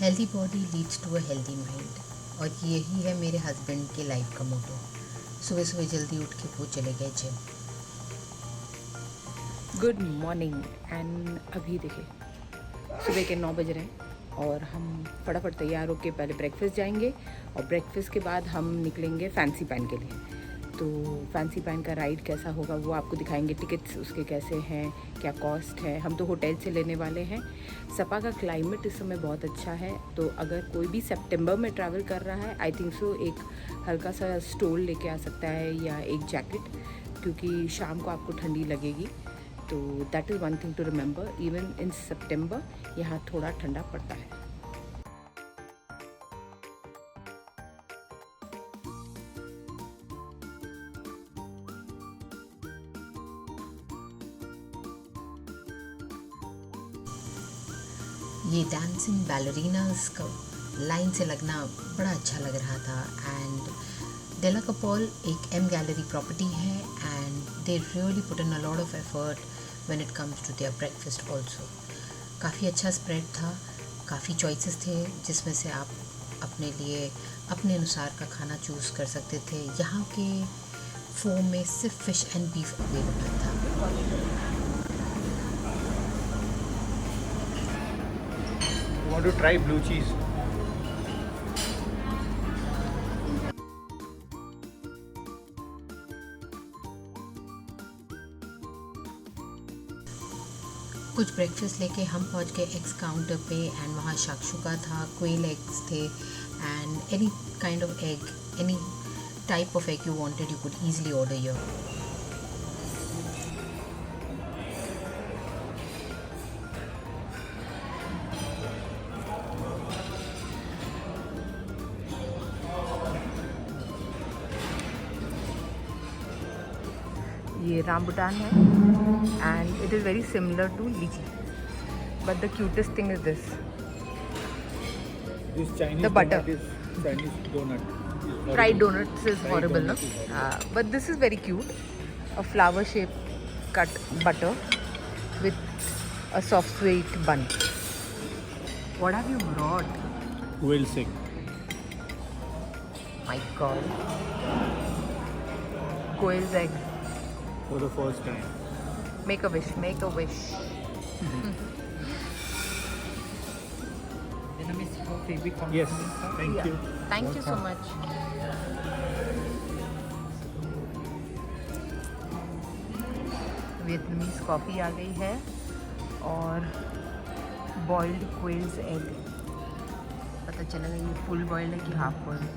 Healthy body leads to a healthy mind, और यही है मेरे हस्बैंड के लाइफ का मोटो। सुबह सुबह जल्दी उठ के वो चले गए जिम। Good morning. एंड अभी देखिए सुबह के 9 बज रहे हैं और हम फटाफट तैयार होकर पहले ब्रेकफास्ट जाएंगे और ब्रेकफास्ट के बाद हम निकलेंगे फैंसी पैन के लिए। तो फैंसी पैन का राइड कैसा होगा वो आपको दिखाएंगे, टिकट्स उसके कैसे हैं, क्या कॉस्ट है। हम तो होटल से लेने वाले हैं। सपा का क्लाइमेट इस समय बहुत अच्छा है, तो अगर कोई भी सितंबर में ट्रैवल कर रहा है आई थिंक सो एक हल्का सा स्टोल लेके आ सकता है या एक जैकेट, क्योंकि शाम को आपको ठंडी लगेगी। तो that is one thing to remember, even in सितंबर यहाँ थोड़ा ठंडा पड़ता है। ये डांसिंग बैलरीनास का लाइन से लगना बड़ा अच्छा लग रहा था। एंड डेला कपॉल एक एम गैलरी प्रॉपर्टी है and they really put in a lot of effort when it comes to their breakfast also. काफ़ी अच्छा स्प्रेड था, काफ़ी चॉइसेस थे जिसमें से आप अपने लिए अपने अनुसार का खाना चूज़ कर सकते थे। यहाँ के फोम में सिर्फ फ़िश एंड बीफ अवेलेबल था। Want to try blue cheese? कुछ ब्रेकफास्ट लेके हम पहुंच गए एक्स काउंटर पे एंड वहाँ शाक्षुका था, क्वेल एग्स थे and any kind of egg, any type of egg you wanted you could easily order your. ये रामबुटान है and it is very similar to lychee, but the cutest thing is this, This Chinese The butter. donut is Chinese donut. fried donuts is Fried horrible, no? donuts is horrible. But this is very cute, a flower shaped cut butter with a soft sweet bun. What have you brought? Quail egg. My god, quail's egg. For the first time. Make a wish, make a wish. Yes. Thank you. Thank you so much. Vietnamese coffee आ गई है और boiled क्वेल्स egg. पता चलेगा ये full boiled है कि half boiled.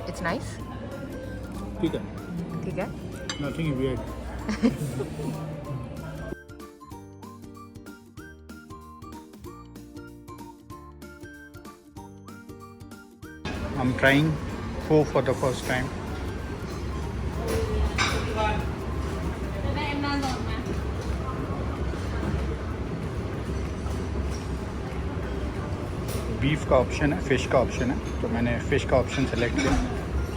It's nice. ठीक है. ठीक है। Nothing weird. I'm trying pho for the first time. Beef का ऑप्शन है, फिश का ऑप्शन है, तो मैंने फिश का ऑप्शन सेलेक्ट किया।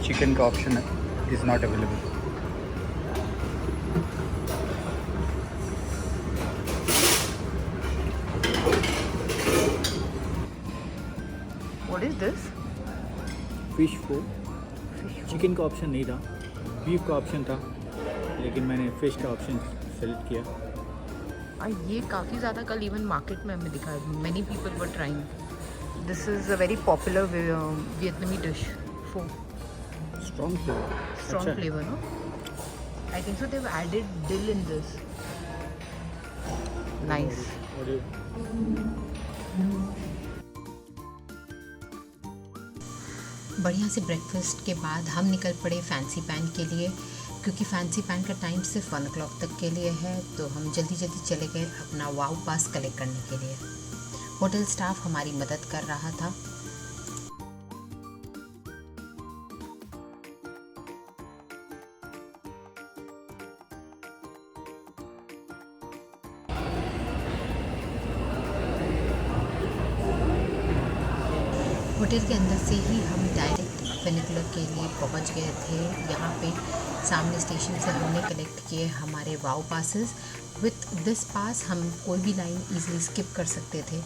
चिकन का ऑप्शन है, is not available. What is this? Fish फो। चिकन का ऑप्शन नहीं था, बीफ का ऑप्शन था, लेकिन मैंने फिश का ऑप्शन सेलेक्ट किया। ये काफ़ी ज़्यादा कल इवन मार्केट में हमें दिखा है। Many people were trying. This is a very popular Vietnamese dish, pho. Strong flavour. Strong flavor, no? I think so. They've added dill in this. Nice. बढ़िया से ब्रेकफास्ट के बाद हम निकल पड़े फैंसी पैन के लिए, क्योंकि फैंसी पैन का टाइम सिर्फ 1 o'clock तक के लिए है। तो हम जल्दी जल्दी चले गए अपना वाव पास कलेक्ट करने के लिए। होटल स्टाफ हमारी मदद कर रहा था। होटल के अंदर से ही हम डायरेक्ट पेनिनसुला के लिए पहुंच गए थे। यहाँ पे सामने स्टेशन से हमने कलेक्ट किए हमारे वाव पासेस। विथ दिस पास हम कोई भी लाइन इजीली स्किप कर सकते थे।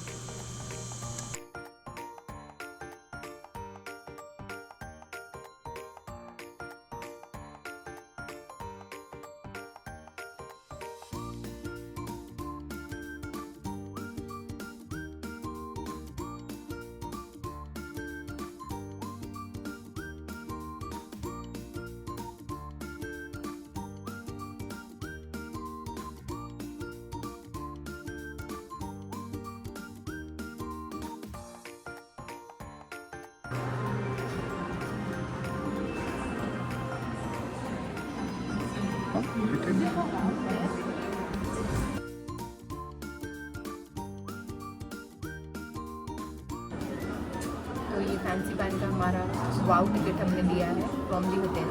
तो ये फैंसी पैन का हमारा वाव टिकट हमने लिया है from the hotel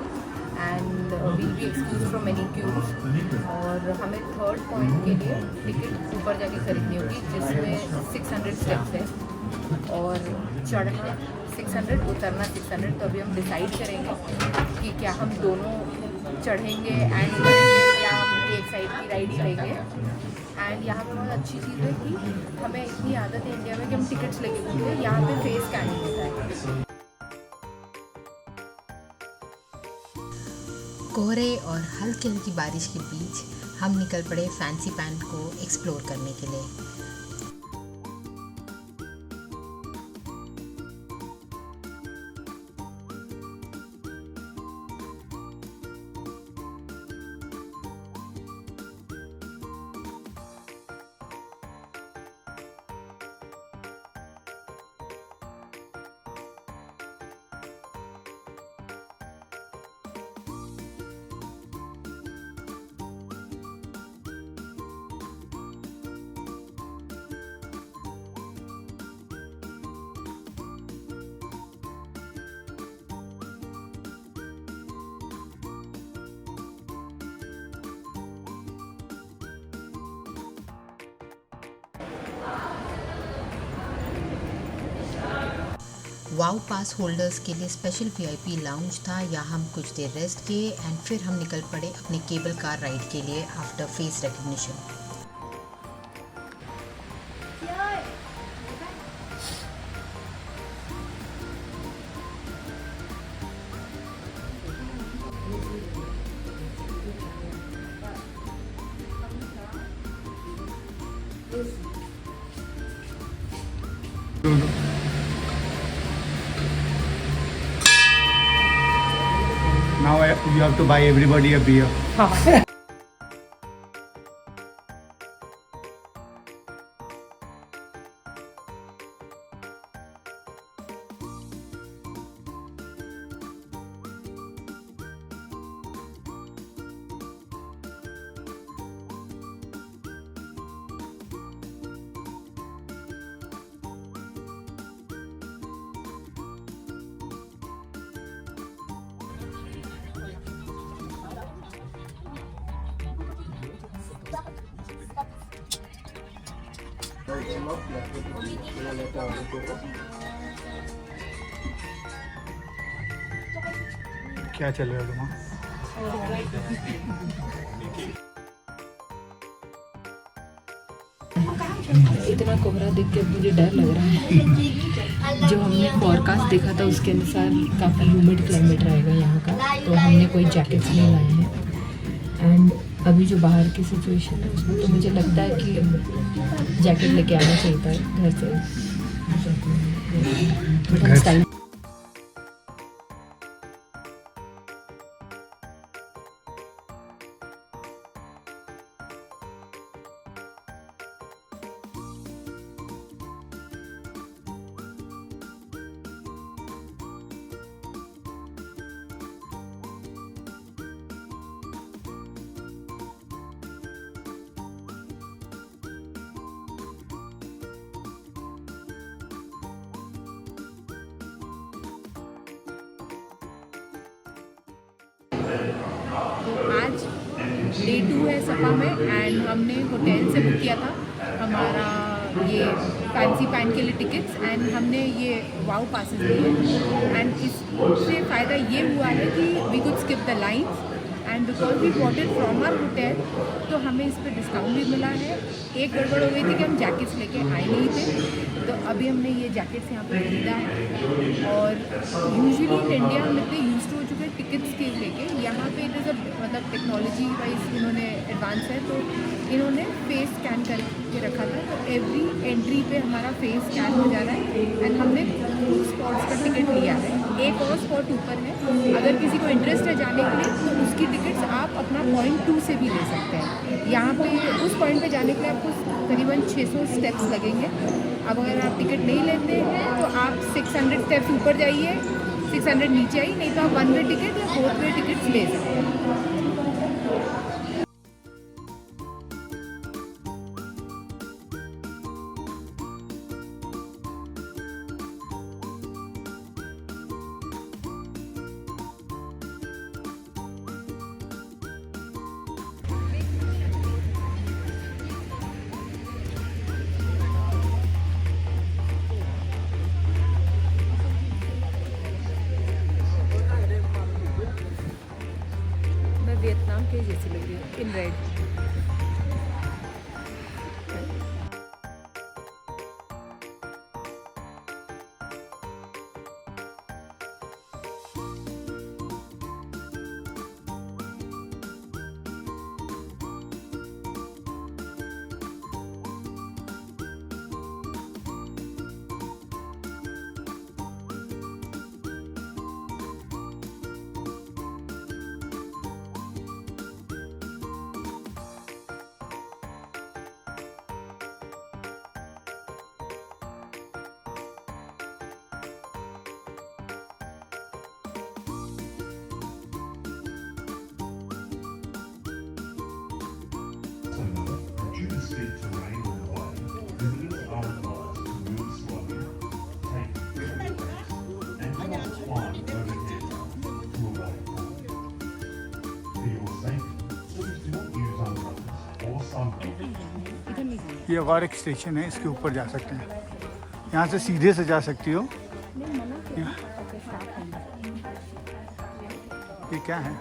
and will be excused from many queues. और हमें थर्ड पॉइंट के लिए टिकट ऊपर जाके खरीदनी होगी जिसमें 600 स्टेप्स है और चढ़ना 600, उतरना 600। तो अभी हम डिसाइड करेंगे कि क्या हम दोनों चढ़ेंगे एंड या हम एक साइड की राइड करेंगे। एंड यहाँ पे बहुत अच्छी चीज़ है कि हमें इतनी आदत है इंडिया में कि हम टिकट्स लेके घूमते हैं, यहाँ पे फेस स्कैनिंग होता है। कोहरे और हल्की हल्की बारिश के बीच हम निकल पड़े फैंसी पैन को एक्सप्लोर करने के लिए। वाव पास होल्डर्स के लिए स्पेशल वीआईपी लाउंज था। यहाँ हम कुछ देर रेस्ट किए एंड फिर हम निकल पड़े अपने केबल कार राइड के लिए after face recognition. Now you have to buy everybody a beer. क्या चल रहा है तुम्हारा? इतना कोहरा देख के मुझे डर लग रहा है। जो हमने फॉरकास्ट देखा था उसके अनुसार काफ़ी ह्यूमिड क्लाइमेट रहेगा यहाँ का, तो हमने कोई जैकेट्स नहीं लाए हैं। एंड अभी जो बाहर की सिचुएशन है उसमें तो मुझे लगता है कि जैकेट लेके आना चाहिए था घर से, बट इस टाइम आज डे 2 है सपा में एंड हमने होटल से बुक किया था हमारा ये फैंसी पैन के लिए टिकट्स एंड हमने ये वाव पासेस लिए एंड इससे फ़ायदा ये हुआ है कि we could skip the lines and because we bought it from our hotel तो हमें इस पर डिस्काउंट भी मिला है। एक गड़बड़ हो गई थी कि हम जैकेट्स लेके आए नहीं थे, तो अभी हमने ये जैकेट्स यहाँ पे खरीदा है। और यूजुअली इन इंडिया हम इतने यूज टू हो चुके हैं टिकट्स के लेके, यहाँ पे इट इज़ अ मतलब टेक्नोलॉजी वाइज इन्होंने एडवांस है, तो इन्होंने फेस स्कैन करके रखा था, तो एवरी एंट्री पे हमारा फेस स्कैन हो जा रहा है एंड हमने स्पॉट्स का टिकट लिया है। एक और स्पॉट ऊपर है, अगर किसी को इंटरेस्ट है जाने के लिए तो उसकी टिकट्स आप अपना पॉइंट 2 से भी ले सकते हैं। यहाँ पे उस पॉइंट पे जाने के लिए आपको करीबन 600 स्टेप्स लगेंगे। अब अगर आप टिकट नहीं लेते हैं तो आप 600 स्टेप्स ऊपर जाइए, 600 नीचे आइए, नहीं तो आप 1 वे टिकट या 4 वे टिकट्स ले सकते हैं। मैं वियतनाम के जैसी लग रही हूँ in red. Due to steep terrain on the way, visitors are advised to move slowly, take frequent breaks, and do not climb overhead to avoid falling. For your safety, please do not use umbrellas or sunblock. ये और एक station है, इसके ऊपर जा सकते हैं, यहाँ से सीधे से जा सकती हो। ये क्या है?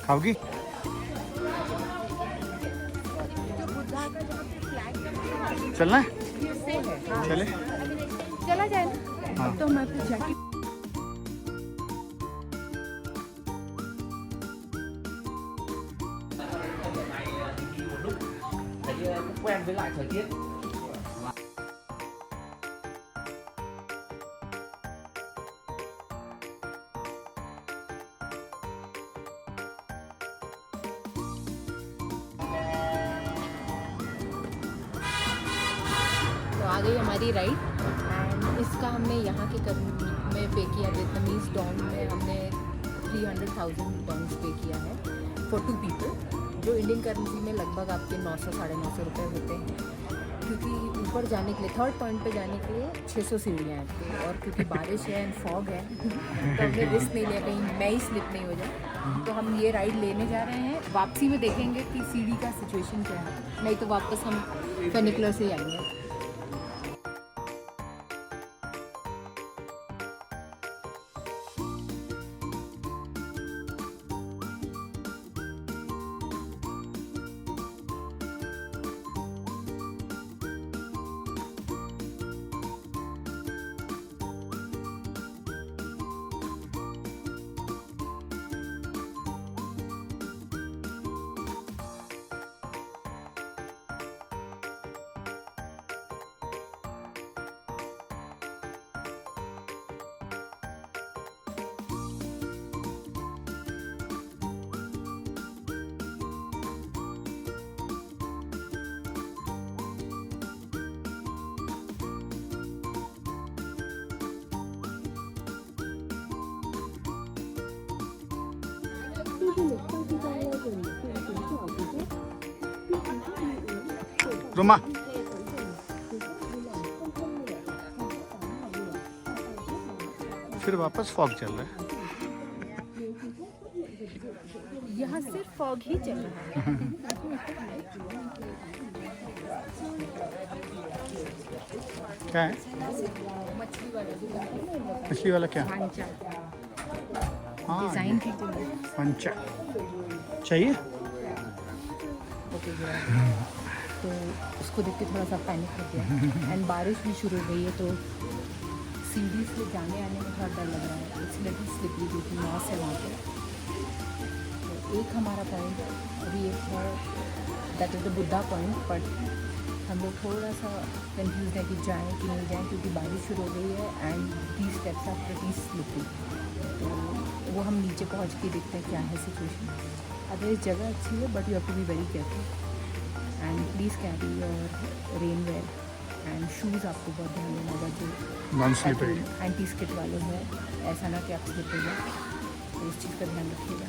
खाओगी? चलना है? चले? चला जाए ना। हाँ। तो मैं फिर जाके quen với lại thời tiết. तो आ गई हमारी राइड एंड इसका हमने यहाँ के में पे किया। वियतनामीज डॉन में हमने 300,000 डॉन्स पे किया है फॉर 2 पीपल, जो इंडियन करेंसी में लगभग आपके 900-950 रुपये होते हैं। क्योंकि ऊपर जाने के लिए 3rd पॉइंट पे जाने के लिए 600 सीढ़ियाँ हैं आपको, और क्योंकि बारिश है एंड फॉग है तो हमने रिस्क नहीं लिया कहीं मैं ही स्लिप नहीं हो जाए, तो हम ये राइड लेने जा रहे हैं। वापसी में देखेंगे कि सीढ़ी का सिचुएशन क्या है, नहीं तो वापस हम फेनिकुलर से ही आएंगे। रोमा फिर वापस फॉग चल रहा है। यहाँ सिर्फ फॉग ही चल रहा है। क्या है? मछली वाला दिखा रहे हैं ना, इन लोग का। मछली वाला क्या? भांचा हाँ, डिज़ाइन की जो है। पंचा चाहिए। ओके तो उसको देख के थोड़ा सा पैनिक हो गया एंड बारिश भी शुरू हो गई है तो सीढ़ी से जाने आने में थोड़ा डर लग रहा है। इट्स लिटिल स्लिपरी क्योंकि मॉस है वहाँ पे। तो एक हमारा पॉइंट अभी एक है that is the Buddha point, but हम लोग थोड़ा सा कंफ्यूज है कि जाएँ कि नहीं जाएँ क्योंकि बारिश शुरू हो गई है and the steps are pretty slippery. तो वो हम नीचे पहुँच के देखते हैं क्या है सिचुएशन। अदरवाइज जगह अच्छी है but you have to be very careful and please carry your rain wear and shoes. आपको बहुत ध्यान देना होगा जो नॉन स्लिपरी। एंटी स्किट वाले हैं, ऐसा ना कि आप स्लिप हो जाए, तो इस चीज़ का ध्यान रखिएगा।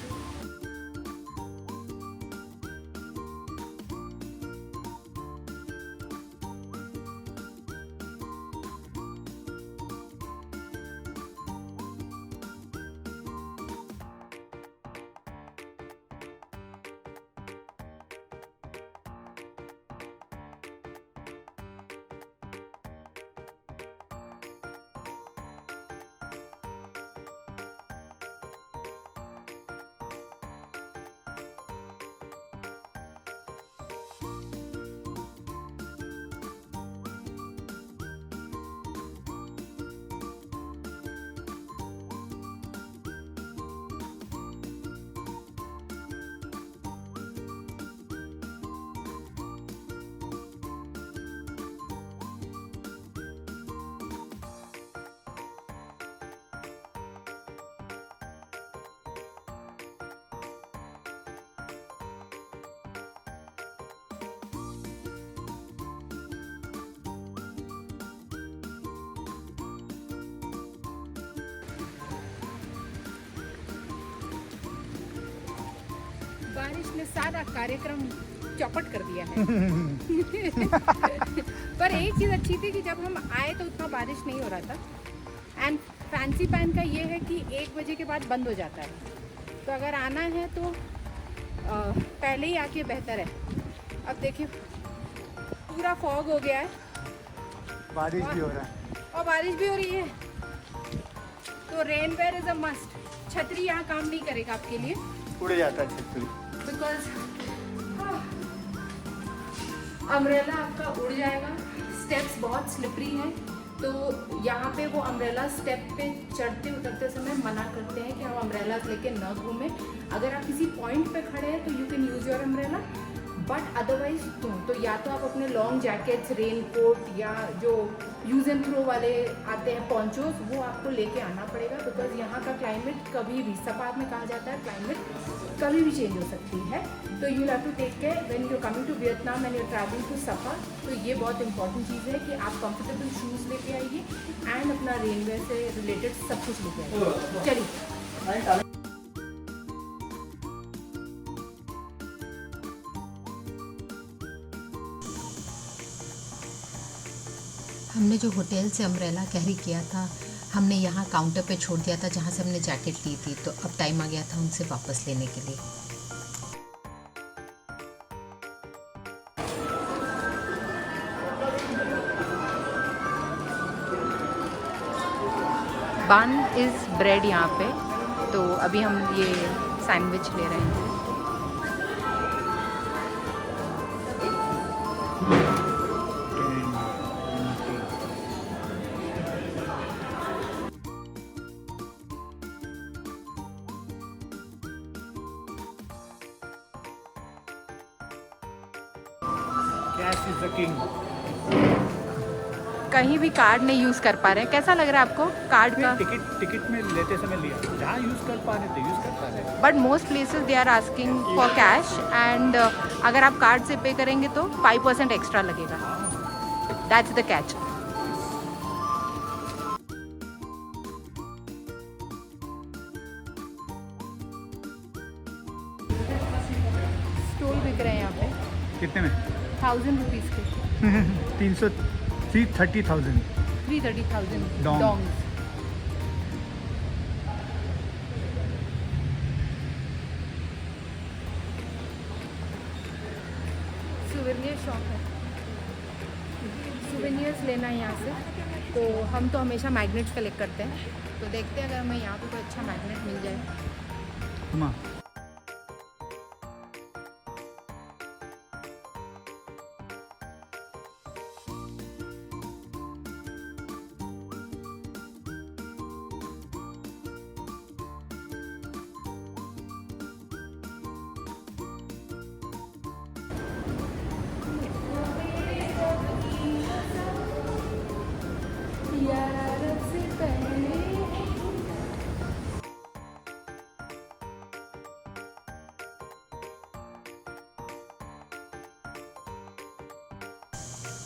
बारिश ने सारा कार्यक्रम चौपट कर दिया है। पर एक चीज़ अच्छी थी कि जब हम आए तो उतना बारिश नहीं हो रहा था एंड फैंसी पैन का ये है कि 1 बजे के बाद बंद हो जाता है, तो अगर आना है तो पहले ही आके बेहतर है। अब देखिए पूरा फॉग हो गया है, बारिश भी हो रहा है और बारिश भी हो रही है, तो rain wear is a must. छतरी यहाँ काम नहीं करेगा आपके लिए उड़ जाता है छतरी। बिकॉज अम्ब्रेला आपका उड़ जाएगा। स्टेप्स बहुत स्लिपरी हैं, तो यहाँ पे वो अम्ब्रेला स्टेप पे चढ़ते उतरते समय मना करते हैं कि हम अम्ब्रेला लेके न घूमें। अगर आप किसी पॉइंट पे खड़े हैं तो you can use your umbrella, but otherwise तो या तो आप अपने लॉन्ग जैकेट्स, रेन कोट या जो यूज़ एंड थ्रो वाले आते हैं पॉन्चोस, वो आपको लेके आना पड़ेगा। बिकॉज यहाँ का क्लाइमेट कभी भी, सपाट में कहा जाता है क्लाइमेट कभी भी चेंज हो सकती है। तो you have to take care when you coming to Vietnam and you travelling to Sapa. तो ये बहुत इंपॉर्टेंट चीज़ है कि आप कंफर्टेबल शूज़ लेके आइए एंड अपना रेनवेयर से रिलेटेड सब कुछ लेके आइए। चलिए हमने जो होटल से अम्ब्रेला कैरी किया था, हमने यहाँ काउंटर पे छोड़ दिया था जहाँ से हमने जैकेट ली थी, तो अब टाइम आ गया था उनसे वापस लेने के लिए। बन इज़ ब्रेड यहाँ पे, तो अभी हम ये सैंडविच ले रहे हैं। Cash is the king. कहीं भी कार्ड नहीं यूज़ कर पा रहे हैं, कैसा लग रहा है आपको कार्ड का? टिकट में लेते समय लिया, जहाँ यूज़ कर पा रहे थे यूज़ कर पा रहे थे। But most places they are asking for cash एंड अगर आप कार्ड से पे करेंगे तो 5% एक्स्ट्रा लगेगा। That's the catch. स्टोल बिक रहे हैं यहाँ पे कितने में? 1000 रुपीज़ के 330,000 330,000 Dong. डोंग्स। सुवेनियर शॉप है, सुवेनियर्स लेना है यहाँ से, तो हम तो हमेशा मैग्नेट्स कलेक्ट करते हैं, तो देखते हैं अगर हमें यहाँ पे कोई अच्छा मैग्नेट मिल जाए। माँ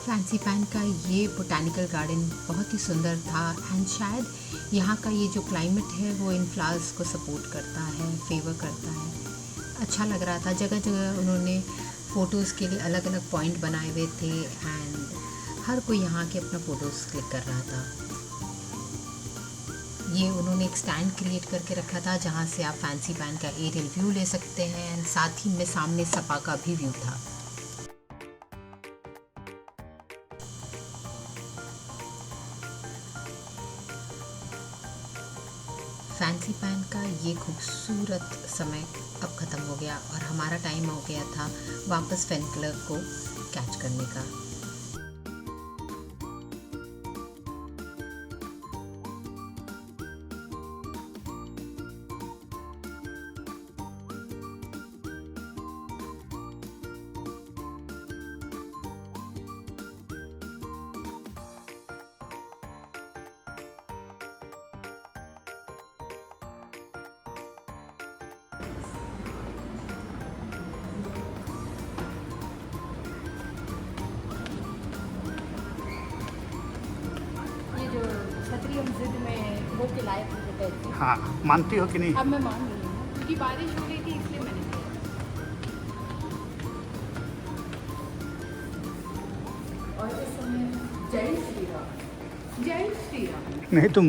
फ्रांसीपैन का ये बोटानिकल गार्डन बहुत ही सुंदर था एंड शायद यहाँ का ये जो क्लाइमेट है वो इन फ्लावर्स को सपोर्ट करता है, फेवर करता है। अच्छा लग रहा था। जगह जगह उन्होंने फ़ोटोज़ के लिए अलग अलग पॉइंट बनाए हुए थे एंड हर कोई यहाँ के अपना फ़ोटोज़ क्लिक कर रहा था। ये उन्होंने एक स्टैंड क्रिएट करके रखा था जहाँ से आप फ्रांसीपैन का एरियल व्यू ले सकते हैं एंड साथ ही में सामने सपा का भी व्यू था। फ्रांसीपैन का ये खूबसूरत समय अब ख़त्म हो गया और हमारा टाइम हो गया था वापस फेनक्लर को कैच करने का। ये जो छतरी हम जिद में वो के लायक होते थे, हाँ, मानती हो कि नहीं? अब मैं मान रही हूँ क्योंकि बारिश हो रही थी इसलिए मैंने किया। और इस समय जय श्री राम, जय श्री राम। नहीं तुम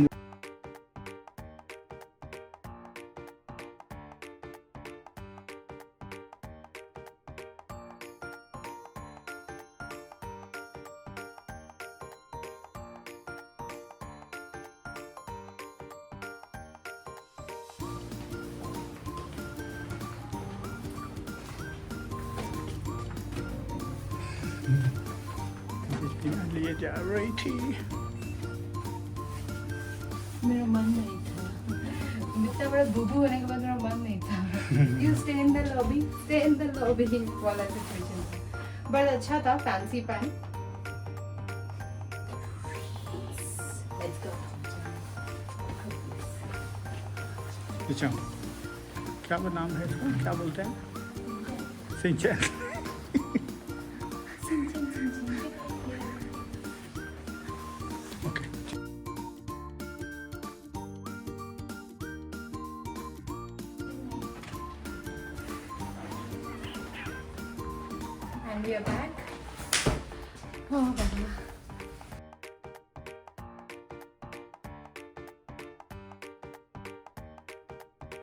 लिए जा रही थी। मेरा मन नहीं था, इतना बड़ा दूधू होने के बाद मेरा मन नहीं था। You stay in the lobby, stay in the lobby वाला सिचुएशन। बड़ा अच्छा था फ्रांसीपैन। Let's go. अच्छा, क्या वो नाम है इसका? क्या बोलते हैं? सिंचन। And we are back. Oh,